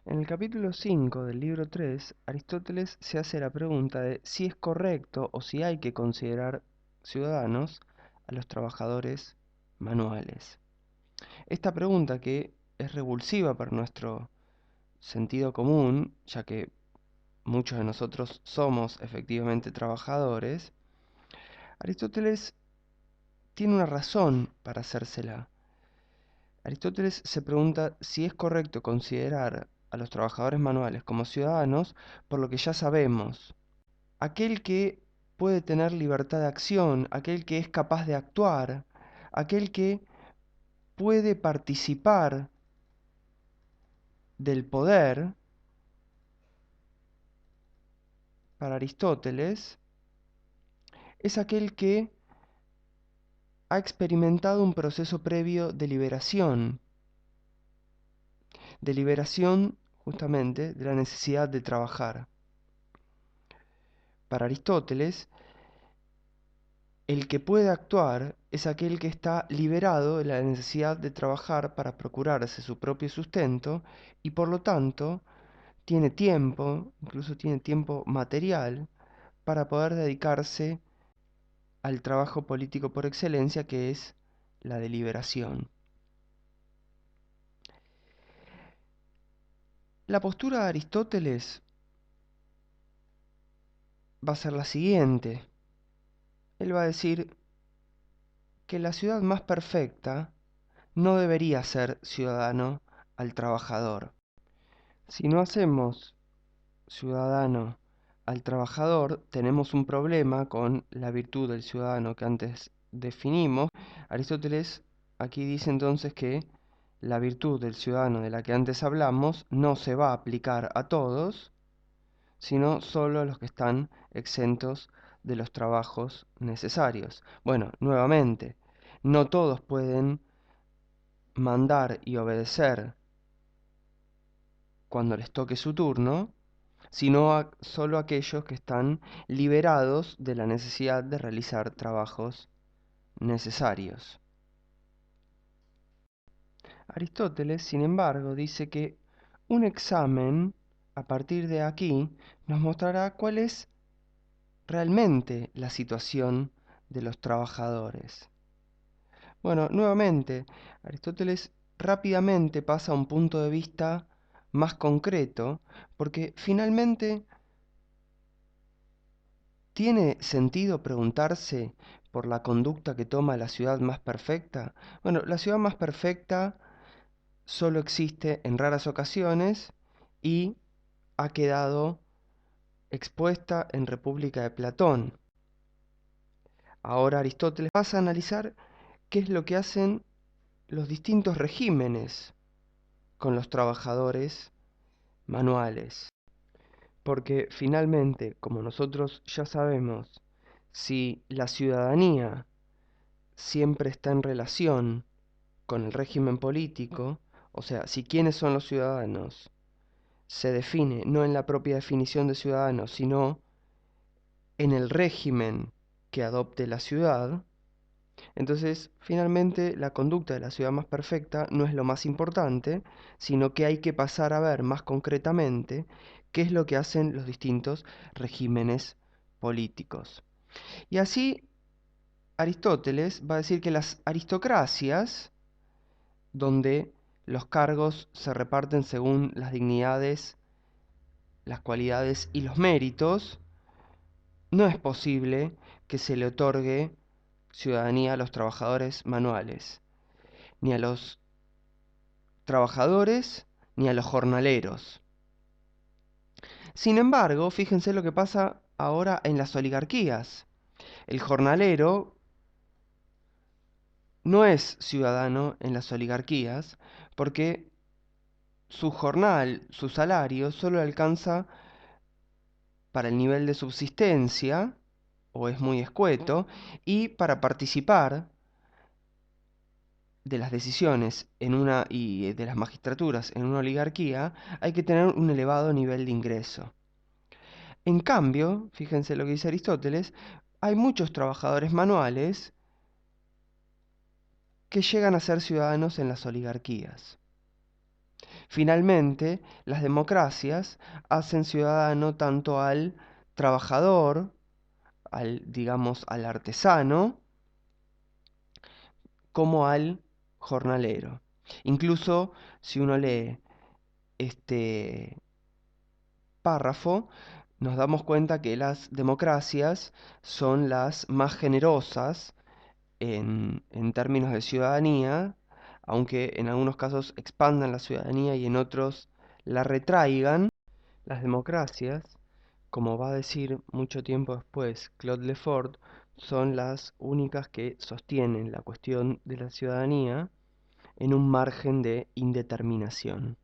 En el capítulo 5 del libro 3, Aristóteles se hace la pregunta de si es correcto o si hay que considerar ciudadanos a los trabajadores manuales. Esta pregunta, que es revulsiva para nuestro sentido común, ya que muchos de nosotros somos efectivamente trabajadores, Aristóteles tiene una razón para hacérsela. Aristóteles se pregunta si es correcto considerar a los trabajadores manuales como ciudadanos por lo que ya sabemos. Aquel que puede tener libertad de acción, aquel que es capaz de actuar, aquel que puede participar del poder, para Aristóteles, es aquel que ha experimentado un proceso previo de liberación justamente de la necesidad de trabajar. Para Aristóteles, el que puede actuar es aquel que está liberado de la necesidad de trabajar para procurarse su propio sustento y por lo tanto tiene tiempo, incluso tiene tiempo material, para poder dedicarse al trabajo político por excelencia, que es la deliberación. La postura de Aristóteles va a ser la siguiente. Él va a decir que la ciudad más perfecta no debería ser ciudadano al trabajador. Si no hacemos ciudadano al trabajador, tenemos un problema con la virtud del ciudadano que antes definimos. Aristóteles aquí dice entonces que la virtud del ciudadano de la que antes hablamos no se va a aplicar a todos, sino solo a los que están exentos de los trabajos necesarios. Bueno, nuevamente, no todos pueden mandar y obedecer cuando les toque su turno, sino solo aquellos que están liberados de la necesidad de realizar trabajos necesarios. Aristóteles, sin embargo, dice que un examen, a partir de aquí, nos mostrará cuál es realmente la situación de los trabajadores. Bueno, nuevamente, Aristóteles rápidamente pasa a un punto de vista más concreto, porque finalmente ¿tiene sentido preguntarse por la conducta que toma la ciudad más perfecta? Bueno, la ciudad más perfecta solo existe en raras ocasiones y ha quedado expuesta en República de Platón. Ahora Aristóteles pasa a analizar qué es lo que hacen los distintos regímenes con los trabajadores manuales. Porque finalmente, como nosotros ya sabemos, si la ciudadanía siempre está en relación con el régimen político, o sea, si quiénes son los ciudadanos se define no en la propia definición de ciudadanos, sino en el régimen que adopte la ciudad, entonces finalmente la conducta de la ciudad más perfecta no es lo más importante, sino que hay que pasar a ver más concretamente qué es lo que hacen los distintos regímenes políticos. Y así Aristóteles va a decir que las aristocracias, donde los cargos se reparten según las dignidades, las cualidades y los méritos, no es posible que se le otorgue ciudadanía a los trabajadores manuales, ni a los trabajadores, ni a los jornaleros. Sin embargo, fíjense lo que pasa ahora en las oligarquías. El jornalero no es ciudadano en las oligarquías porque su jornal, su salario, solo alcanza para el nivel de subsistencia, o es muy escueto, y para participar de las decisiones y de las magistraturas en una oligarquía, hay que tener un elevado nivel de ingreso. En cambio, fíjense lo que dice Aristóteles, hay muchos trabajadores manuales que llegan a ser ciudadanos en las oligarquías. Finalmente, las democracias hacen ciudadano tanto al trabajador, digamos, al artesano, como al jornalero. Incluso si uno lee este párrafo, nos damos cuenta que las democracias son las más generosas en términos de ciudadanía, aunque en algunos casos expandan la ciudadanía y en otros la retraigan. Las democracias, como va a decir mucho tiempo después Claude Lefort, son las únicas que sostienen la cuestión de la ciudadanía en un margen de indeterminación.